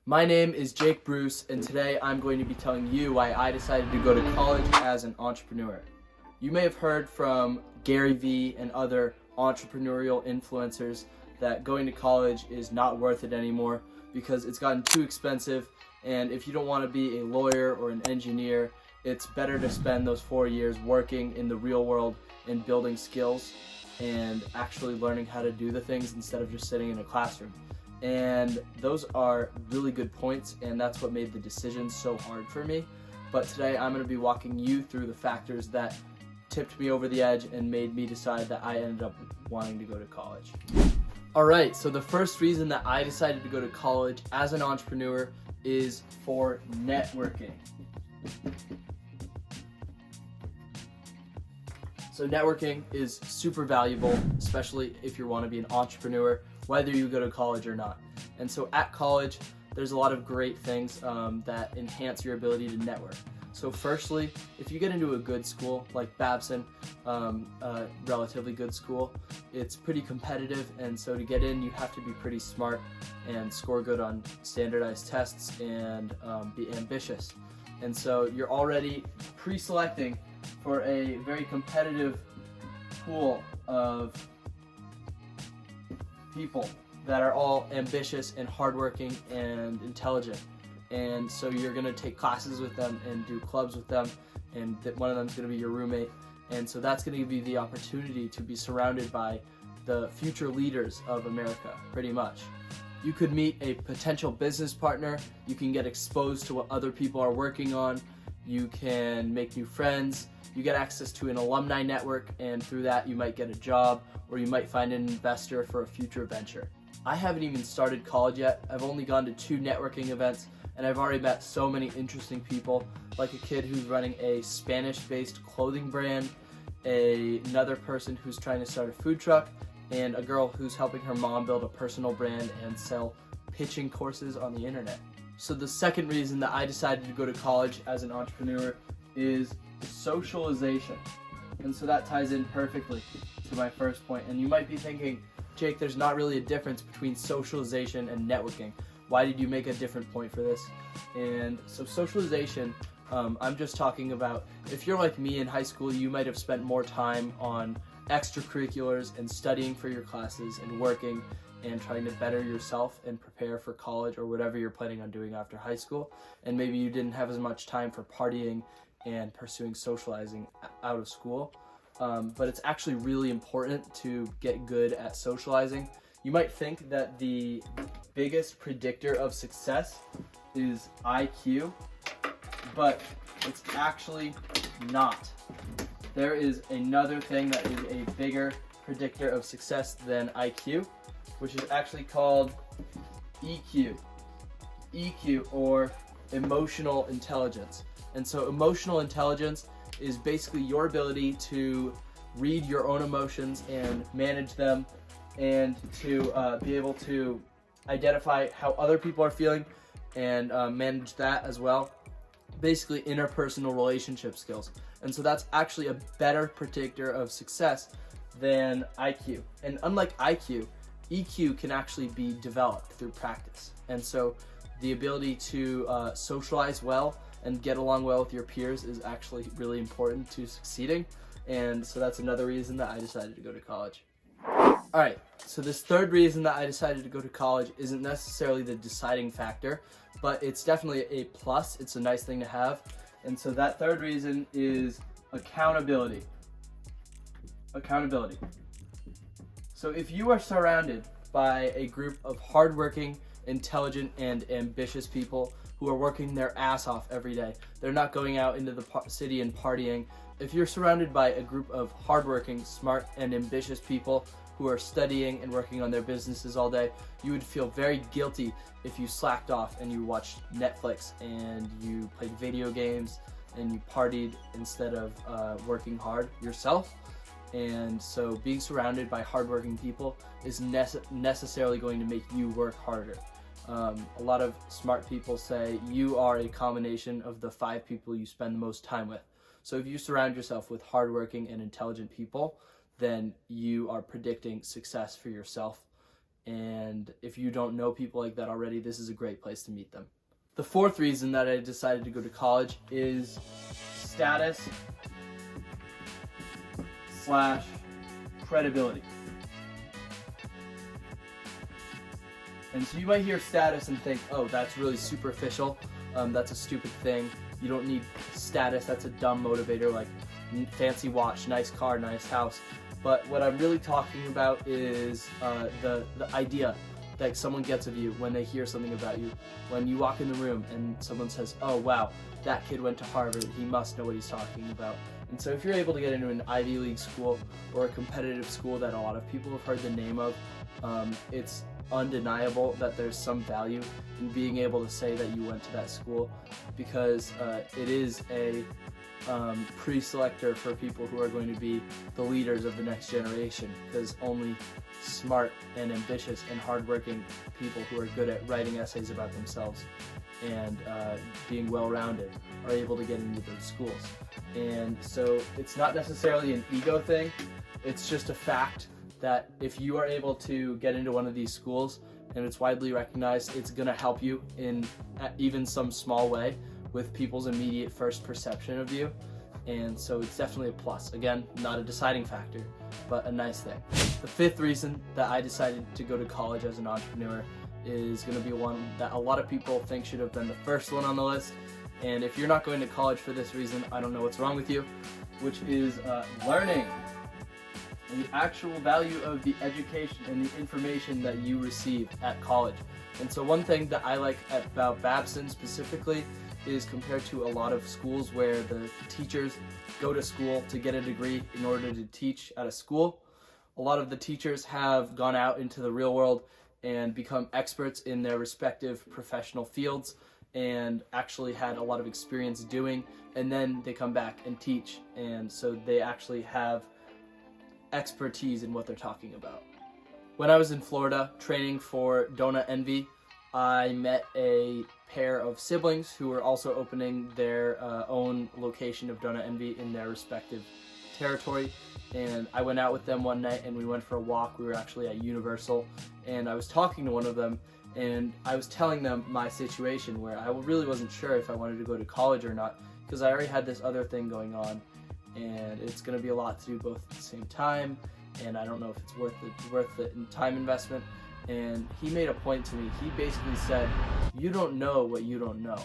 My name is Jake Bruce, and today I'm going to be telling you why I decided to go to college as an entrepreneur. You may have heard from Gary Vee and other entrepreneurial influencers that going to college is not worth it anymore because it's gotten too expensive, and if you don't want to be a lawyer or an engineer, it's better to spend those 4 years working in the real world and building skills and actually learning how to do the things instead of just sitting in a classroom. And those are really good points, and that's what made the decision so hard for me. But today I'm going to be walking you through the factors that tipped me over the edge and made me decide that I ended up wanting to go to college. Alright, so the first reason that I decided to go to college as an entrepreneur is for networking. So networking is super valuable, especially if you want to be an entrepreneur, whether you go to college or not. And so at college, there's a lot of great things that enhance your ability to network. So firstly, if you get into a good school like Babson, a relatively good school, it's pretty competitive, and so to get in you have to be pretty smart and score good on standardized tests and be ambitious. And so you're already pre-selecting for a very competitive pool of people that are all ambitious and hardworking and intelligent. And so you're going to take classes with them and do clubs with them, and one of them is going to be your roommate. And so that's going to give you the opportunity to be surrounded by the future leaders of America, pretty much. You could meet a potential business partner, you can get exposed to what other people are working on, you can make new friends, you get access to an alumni network, and through that you might get a job or you might find an investor for a future venture. I haven't even started college yet. I've only gone to 2 networking events, and I've already met so many interesting people, like a kid who's running a Spanish-based clothing brand, another person who's trying to start a food truck, and a girl who's helping her mom build a personal brand and sell pitching courses on the internet. So the second reason that I decided to go to college as an entrepreneur is socialization. And so that ties in perfectly to my first point. And you might be thinking, Jake, there's not really a difference between socialization and networking. Why did you make a different point for this? And so socialization, I'm just talking about, if you're like me in high school, you might have spent more time on extracurriculars and studying for your classes and working and trying to better yourself and prepare for college or whatever you're planning on doing after high school. And maybe you didn't have as much time for partying and pursuing socializing out of school. But it's actually really important to get good at socializing. You might think that the biggest predictor of success is IQ, but it's actually not. There is another thing that is a bigger predictor of success than IQ, which is actually called EQ. EQ, or emotional intelligence. And so emotional intelligence is basically your ability to read your own emotions and manage them, and to be able to identify how other people are feeling and manage that as well. Basically interpersonal relationship skills. And so that's actually a better predictor of success than IQ. And unlike IQ, EQ can actually be developed through practice. And so the ability to socialize well and get along well with your peers is actually really important to succeeding. And so that's another reason that I decided to go to college. Alright, so this third reason that I decided to go to college isn't necessarily the deciding factor, but it's definitely a plus. It's a nice thing to have. And so that third reason is accountability. Accountability. So if you are surrounded by a group of hardworking, intelligent, and ambitious people who are working their ass off every day, they're not going out into the city and partying. If you're surrounded by a group of hardworking, smart, and ambitious people who are studying and working on their businesses all day, you would feel very guilty if you slacked off and you watched Netflix and you played video games and you partied instead of working hard yourself. And so being surrounded by hardworking people is necessarily going to make you work harder. A lot of smart people say you are a combination of the 5 people you spend the most time with. So if you surround yourself with hardworking and intelligent people, then you are predicting success for yourself And if you don't know people like that already, this is a great place to meet them. The fourth reason that I decided to go to college is status / credibility. And so you might hear status and think, oh, that's really superficial. That's a stupid thing. You don't need status. That's a dumb motivator, like fancy watch, nice car, nice house. But what I'm really talking about is the idea that someone gets of you when they hear something about you. When you walk in the room and someone says, oh wow, that kid went to Harvard, he must know what he's talking about. And so if you're able to get into an Ivy League school or a competitive school that a lot of people have heard the name of, it's undeniable that there's some value in being able to say that you went to that school, because it is a pre-selector for people who are going to be the leaders of the next generation, because only smart and ambitious and hardworking people who are good at writing essays about themselves and being well-rounded are able to get into those schools. And so it's not necessarily an ego thing, it's just a fact that if you are able to get into one of these schools and it's widely recognized, it's going to help you in even some small way with people's immediate first perception of you. And so it's definitely a plus. Again, not a deciding factor, but a nice thing. The fifth reason that I decided to go to college as an entrepreneur is going to be one that a lot of people think should have been the first one on the list. And if you're not going to college for this reason, I don't know what's wrong with you, which is learning. And the actual value of the education and the information that you receive at college. And so one thing that I like about Babson specifically is, compared to a lot of schools where the teachers go to school to get a degree in order to teach at a school, a lot of the teachers have gone out into the real world and become experts in their respective professional fields and actually had a lot of experience doing, and then they come back and teach, and so they actually have expertise in what they're talking about. When I was in Florida training for Donut Envy, I met a pair of siblings who were also opening their own location of Donut Envy in their respective territory, and I went out with them one night and we went for a walk. We were actually at Universal, and I was talking to one of them and I was telling them my situation where I really wasn't sure if I wanted to go to college or not, because I already had this other thing going on and it's going to be a lot to do both at the same time, and I don't know if it's worth it in time investment. And he made a point to me. He basically said, you don't know what you don't know.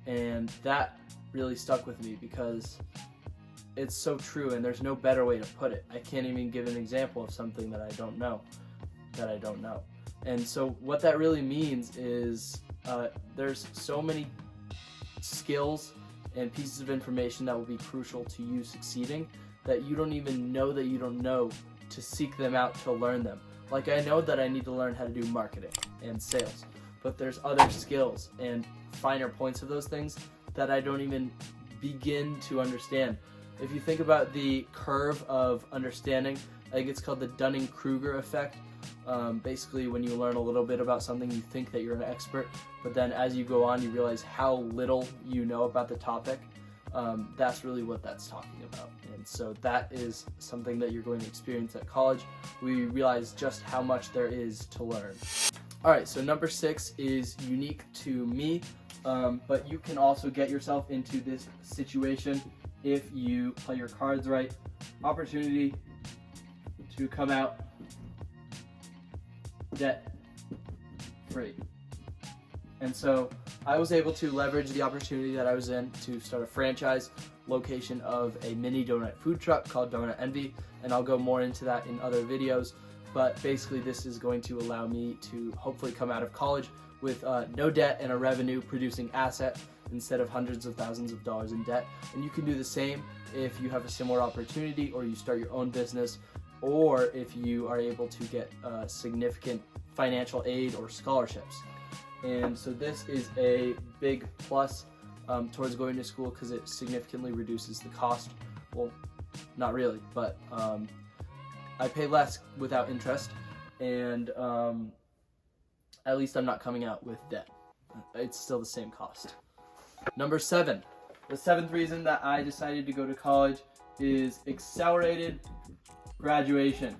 And that really stuck with me because it's so true, and there's no better way to put it. I can't even give an example of something that I don't know. And so what that really means is there's so many skills and pieces of information that will be crucial to you succeeding that you don't even know that you don't know to seek them out to learn them. Like, I know that I need to learn how to do marketing and sales, but there's other skills and finer points of those things that I don't even begin to understand. If you think about the curve of understanding, I think it's called the Dunning-Kruger effect. Basically, when you learn a little bit about something, you think that you're an expert, but then as you go on, you realize how little you know about the topic. That's really what that's talking about. And so that is something that you're going to experience at college. We realize just how much there is to learn. All right, so number 6 is unique to me, but you can also get yourself into this situation if you play your cards right. Opportunity to come out debt free. And so I was able to leverage the opportunity that I was in to start a franchise location of a mini donut food truck called Donut Envy, and I'll go more into that in other videos. But basically this is going to allow me to hopefully come out of college with no debt and a revenue producing asset instead of hundreds of thousands of dollars in debt. And you can do the same if you have a similar opportunity, or you start your own business, or if you are able to get significant financial aid or scholarships. And so this is a big plus towards going to school, because it significantly reduces the cost. Well, not really, but I pay less without interest, and at least I'm not coming out with debt. It's still the same cost. Number 7. The 7th reason that I decided to go to college is accelerated graduation.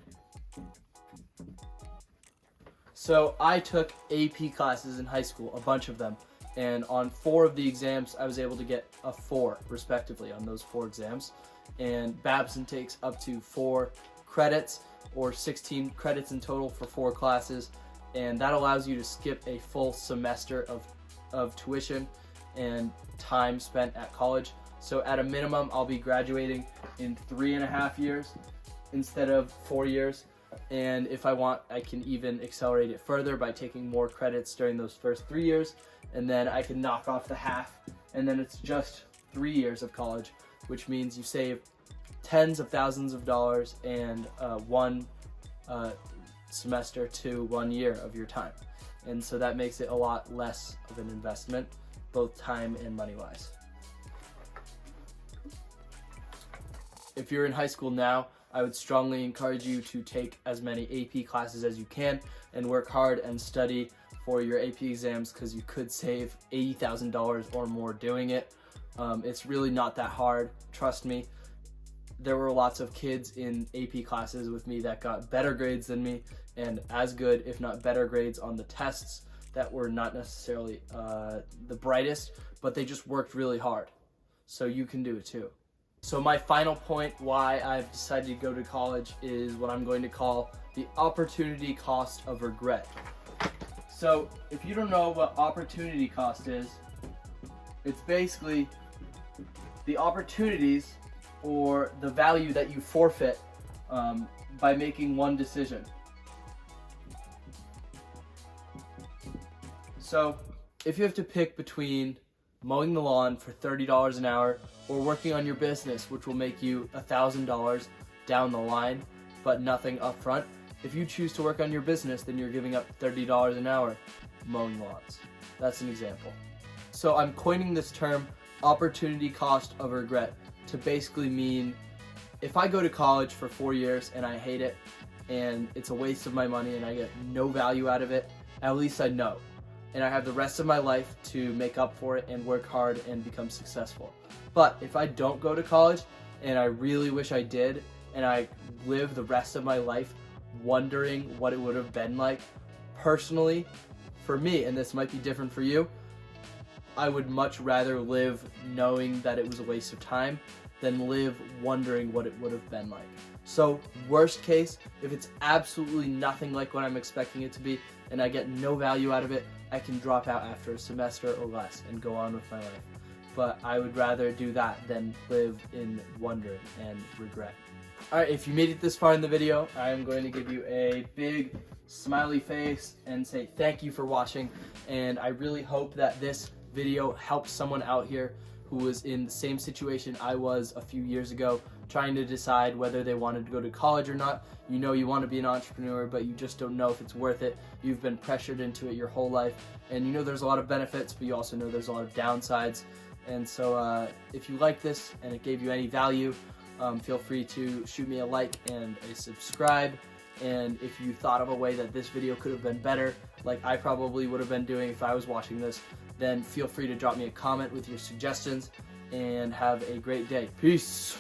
So I took AP classes in high school, a bunch of them, and on 4 of the exams I was able to get a 4 respectively on those 4 exams. And Babson takes up to 4 credits or 16 credits in total for 4 classes, and that allows you to skip a full semester of tuition and time spent at college. So at a minimum I'll be graduating in 3.5 years instead of 4 years. And if I want, I can even accelerate it further by taking more credits during those first 3 years, and then I can knock off the half, and then it's just 3 years of college, which means you save tens of thousands of dollars and 1 semester to 1 year of your time. And so that makes it a lot less of an investment, both time and money-wise. If you're in high school now, I would strongly encourage you to take as many AP classes as you can and work hard and study for your AP exams, because you could save $80,000 or more doing it. It's really not that hard, trust me. There were lots of kids in AP classes with me that got better grades than me, and as good, if not better grades on the tests that were not necessarily the brightest, but they just worked really hard. So you can do it too. So my final point why I've decided to go to college is what I'm going to call the opportunity cost of regret. So if you don't know what opportunity cost is, it's basically the opportunities or the value that you forfeit by making one decision. So if you have to pick between mowing the lawn for $30 an hour or working on your business, which will make you $1,000 down the line but nothing up front, if you choose to work on your business, then you're giving up $30 an hour mowing lawns. That's an example. So I'm coining this term opportunity cost of regret to basically mean if I go to college for 4 years and I hate it and it's a waste of my money and I get no value out of it, at least I know. And I have the rest of my life to make up for it and work hard and become successful. But if I don't go to college and I really wish I did, and I live the rest of my life wondering what it would have been like, personally, for me, and this might be different for you, I would much rather live knowing that it was a waste of time than live wondering what it would have been like. So worst case, if it's absolutely nothing like what I'm expecting it to be and I get no value out of it, I can drop out after a semester or less and go on with my life. But I would rather do that than live in wonder and regret. Alright, if you made it this far in the video, I am going to give you a big smiley face and say thank you for watching, and I really hope that this video helps someone out here who was in the same situation I was a few years ago, trying to decide whether they wanted to go to college or not. You know you want to be an entrepreneur, but you just don't know if it's worth it. You've been pressured into it your whole life, and you know there's a lot of benefits, but you also know there's a lot of downsides. And so if you like this and it gave you any value, feel free to shoot me a like and a subscribe. And if you thought of a way that this video could have been better, like I probably would have been doing if I was watching this, then feel free to drop me a comment with your suggestions, and have a great day. Peace.